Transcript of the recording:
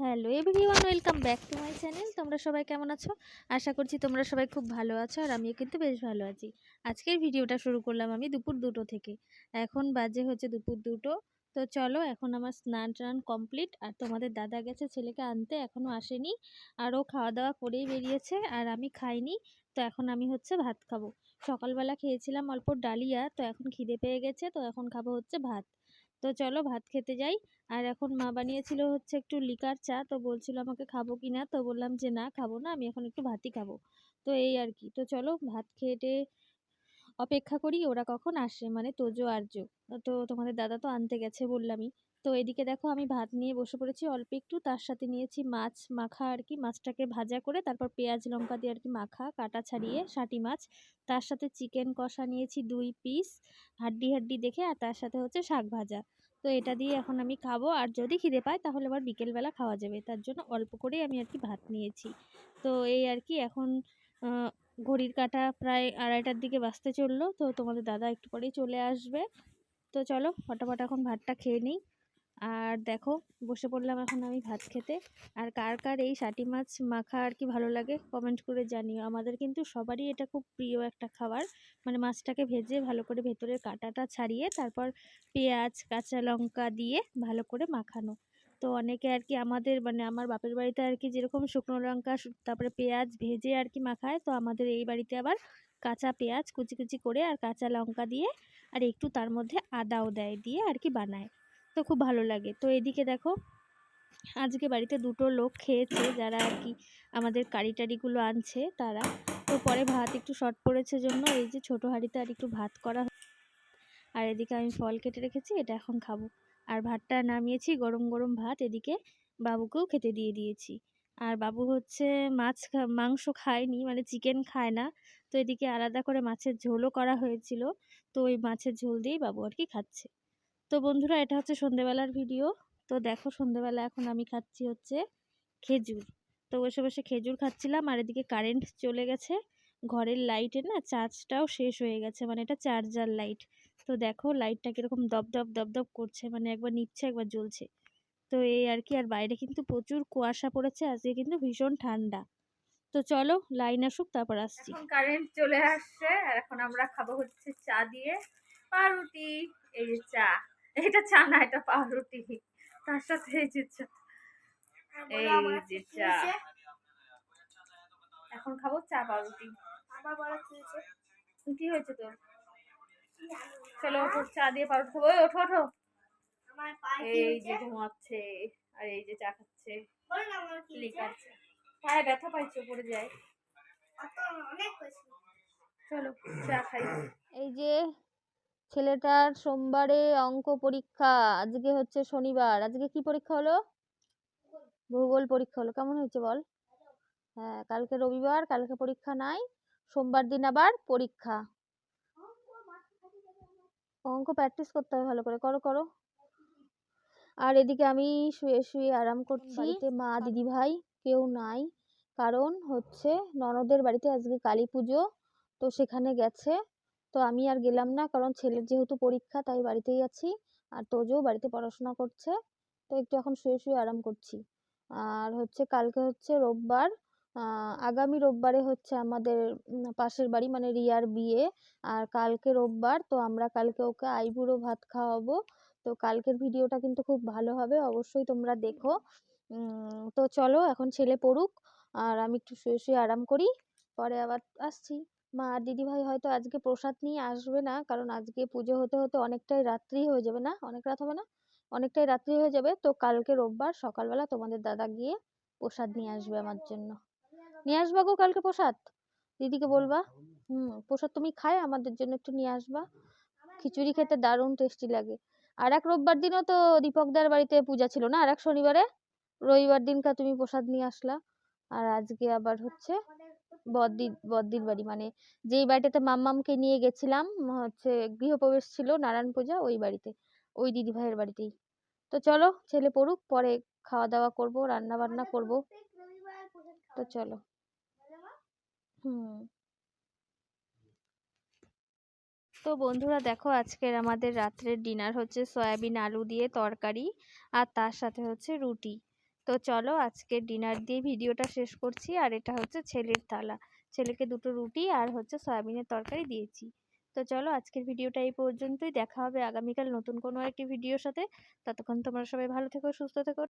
Hello everyone, welcome back to my channel. তোমরা সবাই কেমন আছো? আশা করছি তোমরা সবাই খুব ভালো আছো, আর আমিও কিন্তু বেশ ভালো আছি। আজকের ভিডিওটা শুরু করলাম আমি দুপুর 2টো থেকে। এখন বাজে হচ্ছে দুপুর 2টো। তো চলো, এখন আমার স্নান টান কমপ্লিট, আর তোমাদের দাদা গেছে ছেলেকে আনতে, এখনও আসেনি। আর ও খাওয়া দাওয়া করেই বেরিয়েছে, আর আমি খাইনি। তো এখন আমি হচ্ছে ভাত খাবো। সকালবেলা খেয়েছিলাম অল্প ডালিয়া, তো এখন খিদে পেয়ে গেছে, তো এখন খাবো হচ্ছে ভাত। তো চলো ভাত খেতে যাই। আর এখন মা বানিয়েছিল হচ্ছে একটু লিকার চা, তো বলছিল আমাকে খাবো কি না, তো বললাম যে না খাবো না, আমি এখন একটু ভাতই খাবো। তো এই আর কি। তো চলো ভাত খেয়ে অপেক্ষা করি ওরা কখন আসে, মানে তোজো আর্য। তো তোমাদের দাদা তো আনতে গেছে বললামই। তো এদিকে দেখো আমি ভাত নিয়ে বসে পড়েছি অল্প একটু, তার সাথে নিয়েছি মাছ মাখা আর কি, মাছটাকে ভাজা করে তারপর পেঁয়াজ লঙ্কা দিয়ে আর কি মাখা, কাটা ছাড়িয়ে শাটি মাছ। তার সাথে চিকেন কষা নিয়েছি 2 পিস, হাড্ডি হাড্ডি দেখে, আর তার সাথে হচ্ছে শাক ভাজা। তো এটা দিয়ে এখন আমি খাবো, আর যদি খিদে পায় তাহলে আবার বিকেলবেলা খাওয়া যাবে, তার জন্য অল্প করেই আমি আর কি ভাত নিয়েছি। তো এই আর কি। এখন ঘড়ির কাঁটা প্রায় 2:30টার দিকে বাজতে চললো, তো তোমাদের দাদা একটু পরেই চলে আসবে। তো চলো ফটাফট এখন ভাতটা খেয়ে নিই। আর দেখো বসে পড়লাম এখন আমি ভাত খেতে। আর কার কার এই শাটি মাছ মাখা আর কি ভালো লাগে কমেন্ট করে জানিও। আমাদের কিন্তু সবারই এটা খুব প্রিয় একটা খাবার, মানে মাছটাকে ভেজে ভালো করে ভেতরের কাঁটাটা ছাড়িয়ে তারপর পেঁয়াজ কাঁচা লঙ্কা দিয়ে ভালো করে মাখানো। তো অনেকে আর কি আমাদের মানে আমার বাপের বাড়িতে আর কি যেরকম শুকনো লঙ্কা তারপরে পেঁয়াজ ভেজে আর কি মাখায়, তো আমাদের এই বাড়িতে আবার কাঁচা পেঁয়াজ কুচি কুচি করে আর কাঁচা লঙ্কা দিয়ে আর একটু তার মধ্যে আদাও দেয়, দিয়ে আর কি বানায়। তো খুব ভালো লাগে। তো এদিকে দেখো আজকে বাড়িতে 2টো লোক খেয়েছে, যারা আর কি আমাদের কারি টারিগুলো আনছে তারা। তো পরে ভাত একটু শর্ট পড়েছে জন্য এই যে ছোটো হাঁড়িতে আর একটু ভাত করা। আর এদিকে আমি ফল কেটে রেখেছি, এটা এখন খাবো। আর ভাতটা নামিয়েছি, গরম গরম ভাত এদিকে বাবুকেও খেতে দিয়ে দিয়েছি। আর বাবু হচ্ছে মাংস খায়নি, মানে চিকেন খায় না। তো এদিকে আলাদা করে মাছের ঝোলও করা হয়েছিল, তো ওই মাছের ঝোল দিয়েই বাবু আর কি খাচ্ছে। তো বন্ধুরা এটা হচ্ছে সন্ধেবেলার ভিডিও। তো দেখো সন্ধেবেলা এখন আমি খাচ্ছি হচ্ছে খেজুর। তো বসে বসে খেজুর খাচ্ছিলাম, আর এদিকে কারেন্ট চলে গেছে। ঘরের লাইটের না চার্জটাও শেষ হয়ে গেছে, মানে এটা চার্জার লাইট। তো দেখো লাইটটা কিরকম দপদপ দপদপ করছে, মানে একবার নিচ্ছে একবার জ্বলছে। তো এই আর কি। আর বাইরে কিন্তু প্রচুর কুয়াশা পড়েছে, আজকে কিন্তু ভীষণ ঠান্ডা। তো চলো লাইন আসুক তারপর আসছি। এখন কারেন্ট চলে আসছে, আর এখন আমরা খাবো হচ্ছে চা দিয়ে পাউরুটি। এই যে চা, এটা চা না এটা পাউরুটি, তার সাথে এই যে চা, এই যে চা। এখন খাবো চা পাউরুটি। কি হয়েছে তোর? চলো ওঠো, চা দিয়ে পাউরুটি খাবো। ওঠো ওঠো। এই যে ঘুমাচ্ছে, আর এই যে চা খাচ্ছে। লিকাচ্ছে, পায়ে ব্যথা পাইছে পড়ে যায়। চলো চা খাই। এই যে ছেলেটার সোমবারে অঙ্ক পরীক্ষা, আজকে হচ্ছে শনিবার। আজকে কি পরীক্ষা হলো? ভূগোল পরীক্ষা হলো। কেমন হয়েছে বল? হ্যাঁ, কালকে রবিবার, কালকে পরীক্ষা নাই, সোমবার দিন আবার পরীক্ষা। অঙ্ক প্র্যাকটিস করতে হবে ভালো করে, করো করো। আর এদিকে আমি শুয়ে শুয়ে আরাম করছি। বাড়িতে মা দিদি ভাই কেউ নাই, কারণ হচ্ছে ননদের বাড়িতে আজকে কালী পুজো, তো সেখানে গেছে। তো আমি আর গেলাম না, কারণ ছেলের যেহেতু পরীক্ষা তাই বাড়িতেই আছি। আর তোজও বাড়িতে পড়াশোনা করছে। তো একটু এখন শুয়ে শুয়ে আরাম করছি। আর হচ্ছে কালকে হচ্ছে রোববার, আগামী রোববারে হচ্ছে আমাদের পাশের বাড়ি মানে রিয়ার বিয়ে। আর কালকে রোববার, তো আমরা কালকে ওকে আইবুড়ো ভাত খাওয়াবো। তো কালকের ভিডিওটা কিন্তু খুব ভালো হবে, অবশ্যই তোমরা দেখো। তো চলো এখন ছেলে পড়ুক, আর আমি একটু শুয়ে শুয়ে আরাম করি, পরে আবার আসছি। মা আর দিদিভাই হয়তো আজকে প্রসাদ নিয়ে আসবে না, কারণ আজকে পুজো হতে হতে অনেকটাই রাত্রি হয়ে যাবে। না অনেক রাত হবে না, অনেকটাই রাত্রি হয়ে যাবে। তো কালকে রোববার সকালবেলা তোমাদের দাদা গিয়ে প্রসাদ নিয়ে আসবে আমার জন্য। নিয়ে আসবা গো কালকে প্রসাদ, দিদিকে বলবা। প্রসাদ তুমি খায় আমাদের জন্য একটু নিয়ে আসবা। খিচুড়ি খেতে দারুণ টেস্টি লাগে। আর এক রোববার দিনও তো দীপকদার বাড়িতে পূজা ছিল না, আর এক শনিবারে। রবিবার দিনকা তুমি প্রসাদ নিয়ে আসলা। আর আজকে আবার হচ্ছে বদ্দির বাড়ি, মানে যেই বাড়িটাতে মাম্মামকে নিয়ে গেছিলাম হচ্ছে গৃহপ্রবেশ ছিল নারায়ণ পূজা, ওই বাড়িতে, ওই দিদি ভাইয়ের বাড়িতেই। তো চলো ছেলে পড়ুক, পরে খাওয়া দাওয়া করবো, রান্না বান্না করবো। তো চলো। হুম। তো বন্ধুরা দেখো আজকের আমাদের রাত্রের ডিনার হচ্ছে সয়াবিন আলু দিয়ে তরকারি, আর তার সাথে হচ্ছে রুটি। তো চলো আজকের ডিনার দিয়ে ভিডিওটা শেষ করছি। আর এটা হচ্ছে ছেলের থালা, ছেলেকে দুটো রুটি আর হচ্ছে সয়াবিনের তরকারি দিয়েছি। তো চলো আজকের ভিডিওটা এই পর্যন্তই, দেখা হবে আগামীকাল নতুন কোনো একটি ভিডিওর সাথে। ততক্ষণ তোমরা সবাই ভালো থেকো, সুস্থ থেকো।